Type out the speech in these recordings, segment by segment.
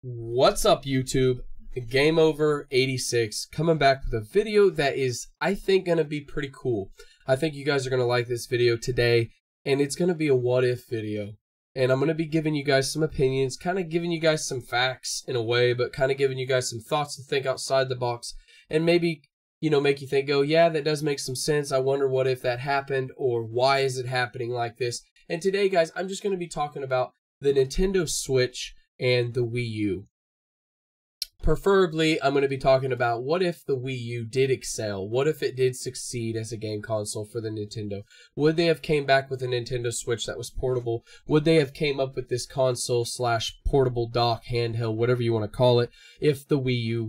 What's up, YouTube? Gameover86 coming back with a video that is, I think, going to be pretty cool. I think you guys are going to like this video today, and it's going to be a what if video. And I'm going to be giving you guys some opinions, kind of giving you guys some facts in a way, but kind of giving you guys some thoughts to think outside the box, and maybe, you know, make you think, oh yeah, that does make some sense. I wonder what if that happened, or why is it happening like this? And today, guys, I'm just going to be talking about the Nintendo Switch and the Wii U. Preferably, I'm going to be talking about what if the Wii U did excel? What if it did succeed as a game console for the Nintendo? Would they have came back with a Nintendo Switch that was portable? Would they have came up with this console slash portable dock, handheld, whatever you want to call it, if the Wii U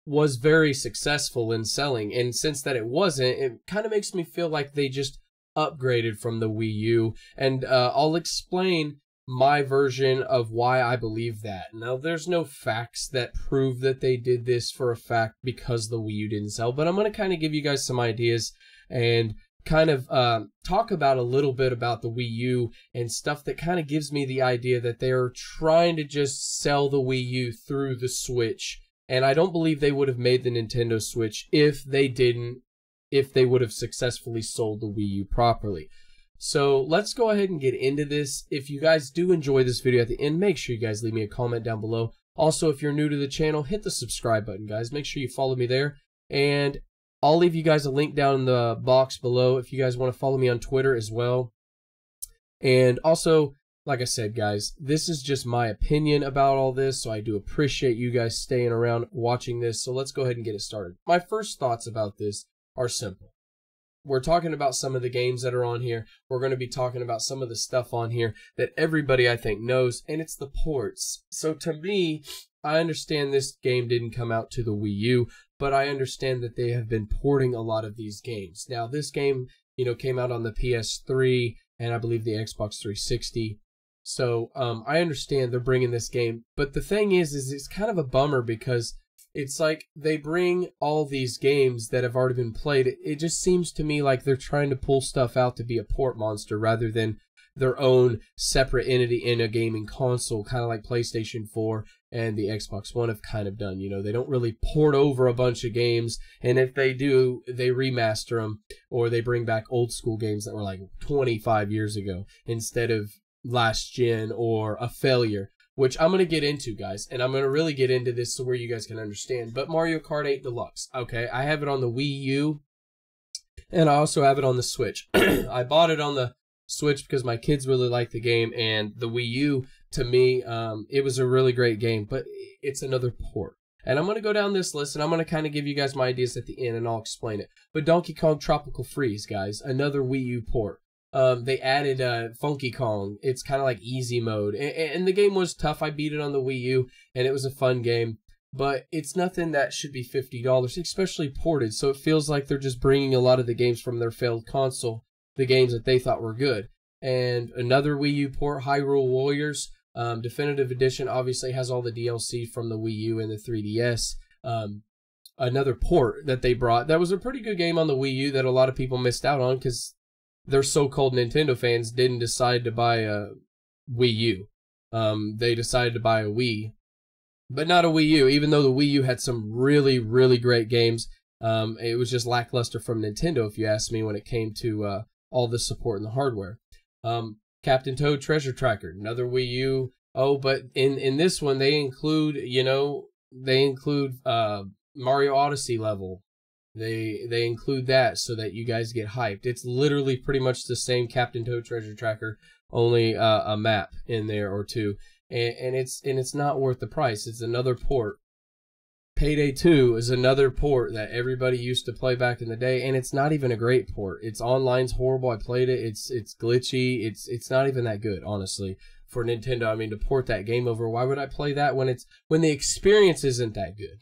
was very successful in selling? And since that it wasn't, it kind of makes me feel like they just upgraded from the Wii U. And I'll explain my version of why I believe that. Now, there's no facts that prove that they did this for a fact because the Wii U didn't sell, but I'm going to kind of give you guys some ideas and kind of talk about a little bit about the Wii U and stuff that kind of gives me the idea that they're trying to just sell the Wii U through the Switch. And I don't believe they would have made the Nintendo Switch if they would have successfully sold the Wii U properly. So let's go ahead and get into this. If you guys do enjoy this video at the end, make sure you guys leave me a comment down below. Also, if you're new to the channel, hit the subscribe button, guys. Make sure you follow me there. And I'll leave you guys a link down in the box below if you guys want to follow me on Twitter as well. And also, like I said, guys, this is just my opinion about all this, so I do appreciate you guys staying around watching this. So let's go ahead and get it started. My first thoughts about this are simple. We're talking about some of the games that are on here. We're going to be talking about some of the stuff on here that everybody, I think, knows, and it's the ports. So to me, I understand this game didn't come out to the Wii U, but I understand that they have been porting a lot of these games. Now, this game, you know, came out on the PS3 and I believe the Xbox 360. So I understand they're bringing this game, but the thing is it's kind of a bummer because it's like they bring all these games that have already been played. It just seems to me like they're trying to pull stuff out to be a port monster rather than their own separate entity in a gaming console, kind of like PlayStation 4 and the Xbox One have kind of done. You know, they don't really port over a bunch of games, and if they do, they remaster them, or they bring back old school games that were like 25 years ago instead of last gen or a failure. Which I'm going to get into, guys, and I'm going to really get into this so where you guys can understand. But Mario Kart 8 Deluxe, okay, I have it on the Wii U, and I also have it on the Switch. I bought it on the Switch because my kids really like the game, and the Wii U, to me, it was a really great game, but it's another port. And I'm going to go down this list, and I'm going to kind of give you guys my ideas at the end, and I'll explain it. But Donkey Kong Tropical Freeze, guys, another Wii U port. They added Funky Kong. It's kind of like easy mode. And the game was tough. I beat it on the Wii U, and it was a fun game. But it's nothing that should be $50, especially ported. So it feels like they're just bringing a lot of the games from their failed console, the games that they thought were good. And another Wii U port, Hyrule Warriors. Definitive Edition obviously has all the DLC from the Wii U and the 3DS. Another port that they brought. That was a pretty good game on the Wii U that a lot of people missed out on because their so-called Nintendo fans didn't decide to buy a Wii U. They decided to buy a Wii, but not a Wii U, even though the Wii U had some really, really great games. It was just lackluster from Nintendo, if you ask me, when it came to all the support and the hardware. Captain Toad Treasure Tracker, another Wii U. Oh, but in this one, they include, you know, Mario Odyssey level. They include that so that you guys get hyped. It's literally pretty much the same Captain Toad Treasure Tracker, only a map in there or two, and it's not worth the price. It's another port. Payday 2 is another port that everybody used to play back in the day, and it's not even a great port. Its online's horrible. I played it. It's glitchy. It's not even that good, honestly, for Nintendo. I mean, to port that game over, why would I play that when the experience isn't that good?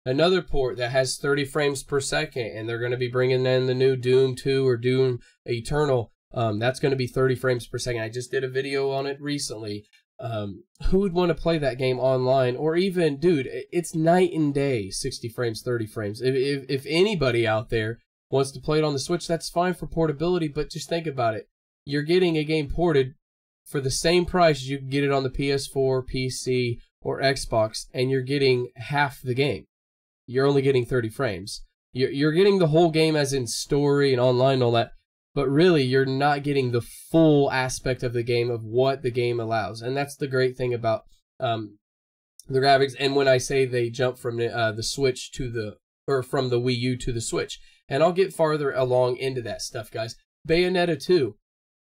Another port that has 30 frames per second, and they're going to be bringing in the new Doom 2 or Doom Eternal. That's going to be 30 frames per second. I just did a video on it recently. Who would want to play that game online? Or even, dude, it's night and day, 60 frames, 30 frames. If anybody out there wants to play it on the Switch, that's fine for portability, but just think about it. You're getting a game ported for the same price, you can get it on the PS4, PC, or Xbox, and you're getting half the game. You're only getting 30 frames. You're getting the whole game as in story and online and all that, but really you're not getting the full aspect of the game of what the game allows. And that's the great thing about the graphics. And when I say they jump from the Switch to the, or from the Wii U to the Switch, and I'll get farther along into that stuff, guys. Bayonetta 2,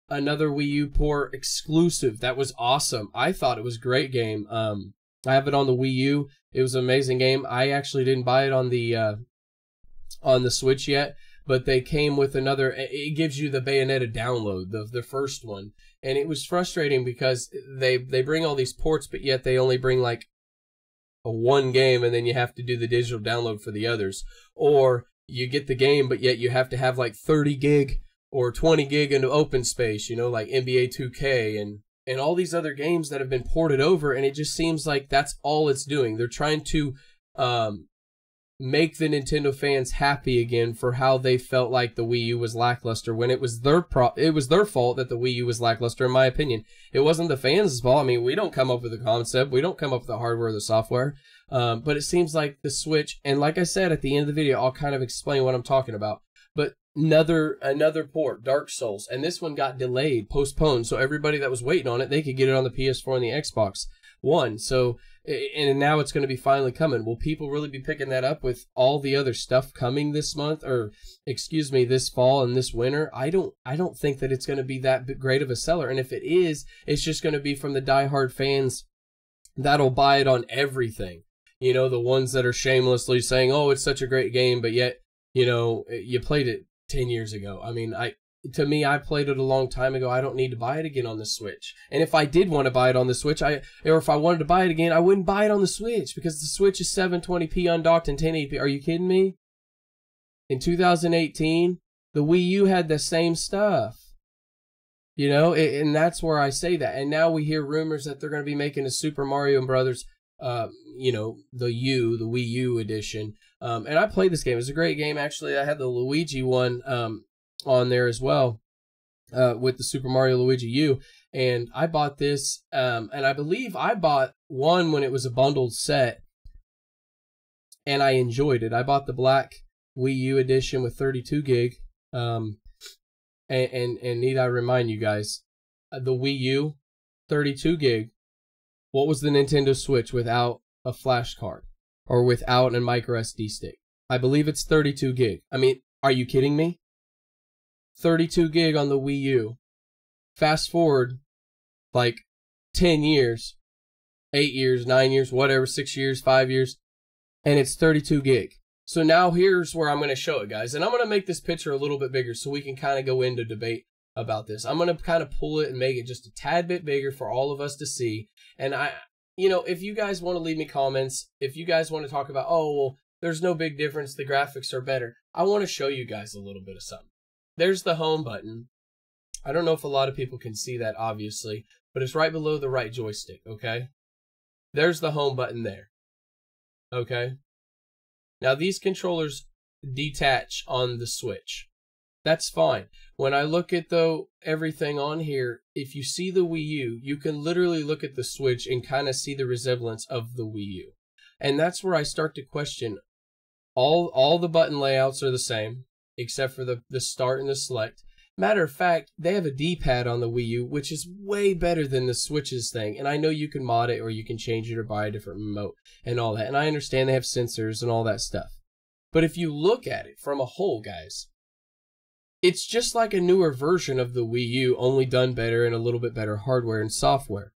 another Wii U port exclusive. That was awesome. I thought it was a great game. I have it on the Wii U. It was an amazing game. I actually didn't buy it on the Switch yet, but they came with another. It gives you the Bayonetta download, the first one, and it was frustrating because they bring all these ports, but yet they only bring like a one game, and then you have to do the digital download for the others, or you get the game, but yet you have to have like 30 gig or 20 gig into open space, you know, like NBA 2K and all these other games that have been ported over, and it just seems like that's all it's doing. They're trying to make the Nintendo fans happy again for how they felt like the Wii U was lackluster when it was their fault that the Wii U was lackluster, in my opinion. It wasn't the fans' fault. I mean, we don't come up with the concept. We don't come up with the hardware or the software. But it seems like the Switch, and like I said at the end of the video, I'll kind of explain what I'm talking about. But another port, Dark Souls, and this one got delayed, postponed, so everybody that was waiting on it, they could get it on the PS4 and the Xbox One. So, and now it's going to be finally coming. Will people really be picking that up with all the other stuff coming this month, or excuse me, this fall and this winter? I don't think that it's going to be that great of a seller. And if it is, it's just going to be from the diehard fans that'll buy it on everything. You know, the ones that are shamelessly saying, "Oh, it's such a great game," but yet, you know, you played it 10 years ago. I mean, to me, I played it a long time ago. I don't need to buy it again on the Switch. And if I did want to buy it on the Switch, or if I wanted to buy it again, I wouldn't buy it on the Switch because the Switch is 720p undocked and 1080p. Are you kidding me? In 2018, the Wii U had the same stuff. You know, and that's where I say that. And now we hear rumors that they're going to be making a Super Mario Brothers, you know, the Wii U edition. And I played this game. It was a great game, actually. I had the Luigi one on there as well, with the Super Mario Luigi U. And I bought this, and I believe I bought one when it was a bundled set, and I enjoyed it. I bought the black Wii U edition with 32 gig. And need I remind you guys, the Wii U, 32 gig. What was the Nintendo Switch without a flash card or without a micro SD stick? I believe it's 32 gig. I mean, are you kidding me? 32 gig on the Wii U. Fast forward like 10 years, 8 years, 9 years, whatever, 6 years, 5 years, and it's 32 gig. So now here's where I'm going to show it, guys. And I'm going to make this picture a little bit bigger so we can kind of go into debate about this. I'm going to kind of pull it and make it just a tad bit bigger for all of us to see. And you know, if you guys want to leave me comments, if you guys want to talk about, oh, well, there's no big difference, the graphics are better, I want to show you guys a little bit of something. There's the home button. I don't know if a lot of people can see that, obviously, but it's right below the right joystick, okay? There's the home button there, okay? Now, these controllers detach on the Switch. That's fine. When I look at, though, everything on here, if you see the Wii U, you can literally look at the Switch and kind of see the resemblance of the Wii U. And that's where I start to question, all the button layouts are the same, except for the start and the select. Matter of fact, they have a D-pad on the Wii U, which is way better than the Switch's thing. And I know you can mod it, or you can change it, or buy a different remote and all that. And I understand they have sensors and all that stuff. But if you look at it from a whole, guys, it's just like a newer version of the Wii U, only done better and a little bit better hardware and software.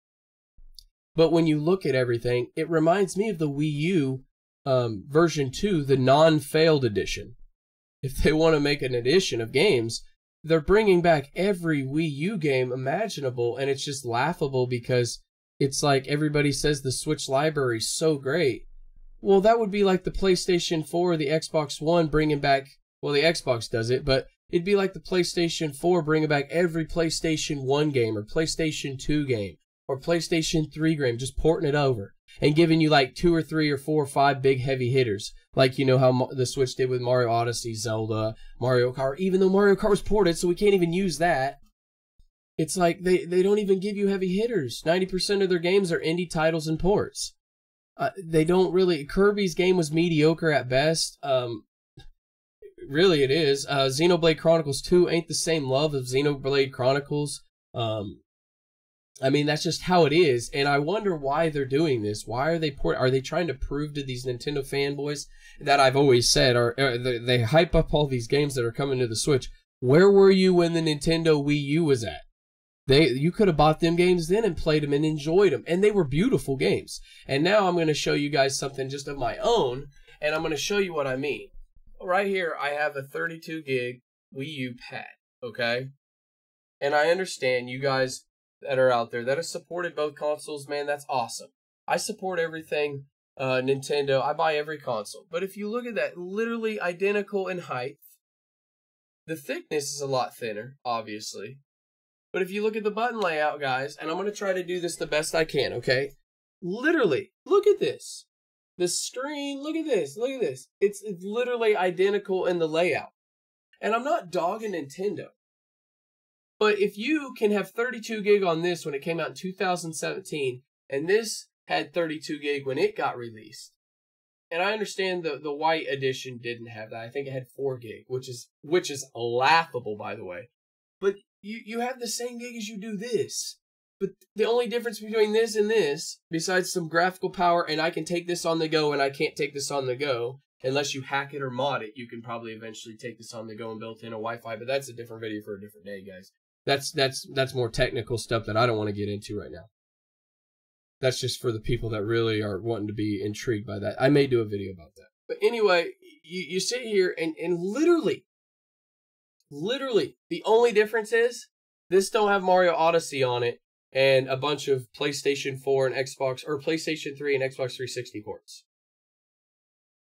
But when you look at everything, it reminds me of the Wii U version 2, the non-failed edition. If they want to make an edition of games, they're bringing back every Wii U game imaginable, and it's just laughable because it's like everybody says the Switch library is so great. Well, that would be like the PlayStation 4 or the Xbox One bringing back, well, the Xbox does it, but it'd be like the PlayStation 4 bringing back every PlayStation 1 game or PlayStation 2 game or PlayStation 3 game, just porting it over and giving you like 2 or 3 or 4 or 5 big heavy hitters. Like, you know how the Switch did with Mario Odyssey, Zelda, Mario Kart, even though Mario Kart was ported, so we can't even use that. It's like they don't even give you heavy hitters. 90% of their games are indie titles and ports. They don't really... Kirby's game was mediocre at best. Really, it is. Xenoblade Chronicles 2 ain't the same love of Xenoblade Chronicles. I mean, that's just how it is. And I wonder why they're doing this. Why are they Are they trying to prove to these Nintendo fanboys that I've always said they hype up all these games that are coming to the Switch? Where were you when the Nintendo Wii U was at? You could have bought them games then and played them and enjoyed them. And they were beautiful games. And now I'm going to show you guys something just of my own. And I'm going to show you what I mean. Right here, I have a 32 gig Wii U pad. Okay? And I understand you guys that are out there that have supported both consoles, man, that's awesome. I support everything Nintendo. I buy every console. But if you look at that, literally identical in height. The thickness is a lot thinner, obviously. But if you look at the button layout, guys, and I'm going to try to do this the best I can, okay? Literally, look at this. The screen, look at this, look at this. It's literally identical in the layout. And I'm not dogging Nintendo. But if you can have 32 gig on this when it came out in 2017, and this had 32 gig when it got released, and I understand the white edition didn't have that. I think it had 4 gig, which is laughable, by the way. But you have the same gig as you do this. But the only difference between this and this, besides some graphical power, and I can take this on the go and I can't take this on the go, unless you hack it or mod it, you can probably eventually take this on the go and built in a Wi-Fi, but that's a different video for a different day, guys. That's more technical stuff that I don't want to get into right now. That's just for the people that really are wanting to be intrigued by that. I may do a video about that. But anyway, you sit here and literally, the only difference is this don't have Mario Odyssey on it and a bunch of PlayStation 4 and Xbox, or PlayStation 3 and Xbox 360 ports.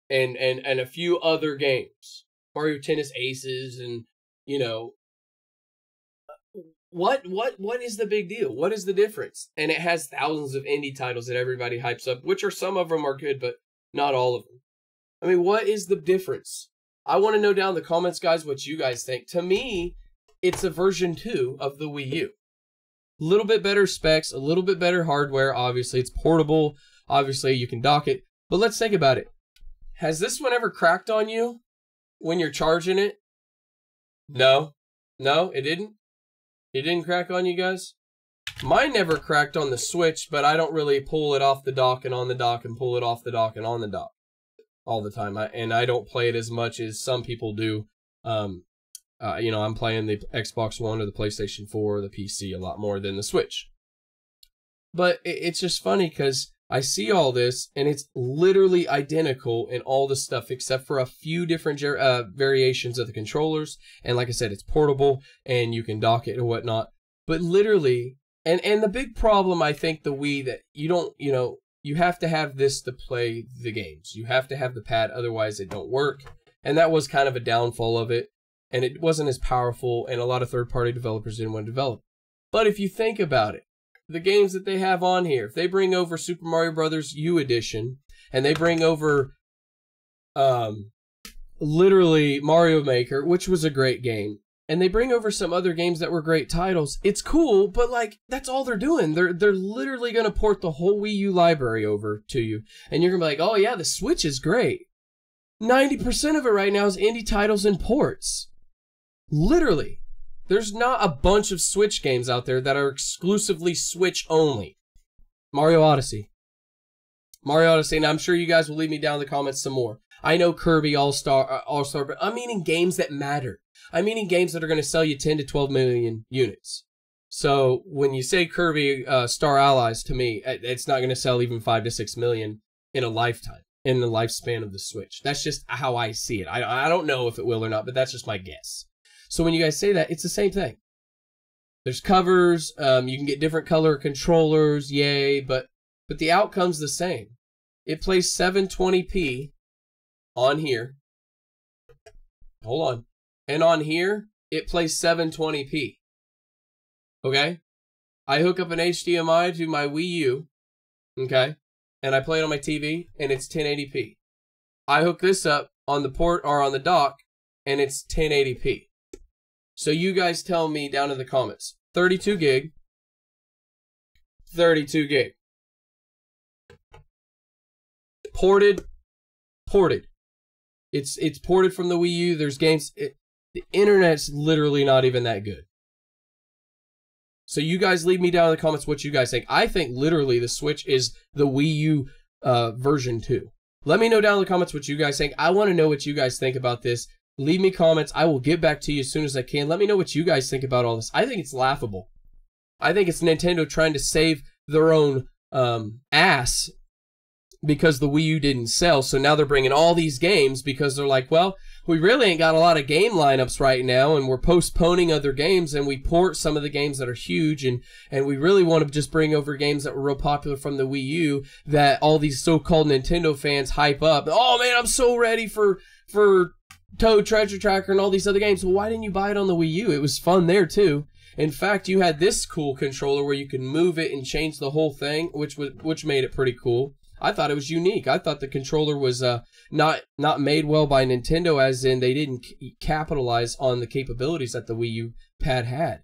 And a few other games. Mario Tennis Aces and, you know, what is the big deal? What is the difference? And it has thousands of indie titles that everybody hypes up, which are some of them are good, but not all of them. I mean, what is the difference? I want to know down in the comments, guys, what you guys think. To me, it's a version 2 of the Wii U. A little bit better specs, a little bit better hardware. Obviously, it's portable. Obviously, you can dock it. But let's think about it. Has this one ever cracked on you when you're charging it? No. No, it didn't? It didn't crack on you guys? Mine never cracked on the Switch, but I don't really pull it off the dock and on the dock and pull it off the dock and on the dock all the time. And I don't play it as much as some people do. You know, I'm playing the Xbox One or the PlayStation 4 or the PC a lot more than the Switch. But it's just funny because I see all this and it's literally identical in all the stuff except for a few different variations of the controllers. And like I said, it's portable and you can dock it and whatnot. But literally, and the big problem, I think, the Wii, that you have to have this to play the games. You have to have the pad, otherwise it don't work. And that was kind of a downfall of it. And it wasn't as powerful, and a lot of third-party developers didn't want to develop. But if you think about it, the games that they have on here, if they bring over Super Mario Bros. U Edition, and they bring over literally Mario Maker, which was a great game, and they bring over some other games that were great titles, it's cool, but like, that's all they're doing. They're literally going to port the whole Wii U library over to you. And you're going to be like, oh yeah, the Switch is great. 90% of it right now is indie titles and ports. Literally, there's not a bunch of Switch games out there that are exclusively Switch only. Mario Odyssey, and I'm sure you guys will leave me down in the comments some more. I know Kirby All-Star, but I'm meaning games that matter. I'm meaning games that are going to sell you 10 to 12 million units. So when you say Kirby Star Allies, to me, it's not going to sell even 5 to 6 million in a lifetime, in the lifespan of the Switch. That's just how I see it. I don't know if it will or not, but that's just my guess. So when you guys say that, it's the same thing. There's covers, you can get different color controllers, yay, but the outcome's the same. It plays 720p on here. Hold on. And on here, it plays 720p. Okay? I hook up an HDMI to my Wii U, okay? And I play it on my TV, and it's 1080p. I hook this up on the port or on the dock, and it's 1080p. So you guys tell me down in the comments, 32 gig. 32 gig. Ported. It's ported from the Wii U. There's games. The internet's literally not even that good. So you guys leave me down in the comments what you guys think. I think literally the Switch is the Wii U version 2. Let me know down in the comments what you guys think. I want to know what you guys think about this. Leave me comments. I will get back to you as soon as I can. Let me know what you guys think about all this. I think it's laughable. I think it's Nintendo trying to save their own ass because the Wii U didn't sell. So now they're bringing all these games because they're like, well, we really ain't got a lot of game lineups right now, and we're postponing other games, and we port some of the games that are huge, and we really want to just bring over games that were real popular from the Wii U that all these so-called Nintendo fans hype up. Oh man, I'm so ready for Toad Treasure Tracker and all these other games. Well, why didn't you buy it on the Wii U? It was fun there too. In fact, you had this cool controller where you can move it and change the whole thing, which made it pretty cool. I thought it was unique. I thought the controller was not made well by Nintendo, as in they didn't capitalize on the capabilities that the Wii U pad had.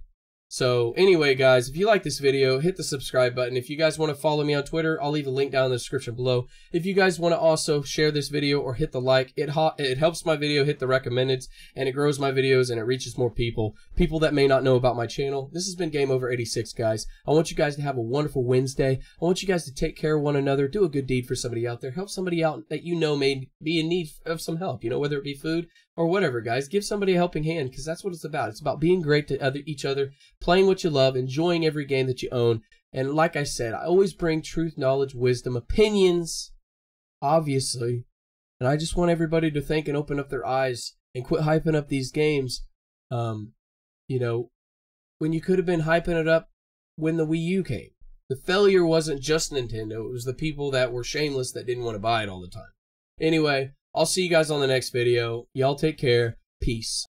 So anyway, guys, if you like this video, hit the subscribe button. If you guys want to follow me on Twitter, I'll leave a link down in the description below. If you guys want to also share this video or hit the like, it helps my video hit the recommendeds, and it grows my videos, and it reaches more people that may not know about my channel. This has been Gameover86, guys. I want you guys to have a wonderful Wednesday. I want you guys to take care of one another, do a good deed for somebody out there, help somebody out that you know may be in need of some help, you know, whether it be food or whatever, guys. Give somebody a helping hand, because that's what it's about. It's about being great to each other, playing what you love, enjoying every game that you own. And like I said, I always bring truth, knowledge, wisdom, opinions, obviously. And I just want everybody to think and open up their eyes and quit hyping up these games. You know, when you could have been hyping it up when the Wii U came. The failure wasn't just Nintendo. It was the people that were shameless that didn't want to buy it all the time. Anyway, I'll see you guys on the next video. Y'all take care. Peace.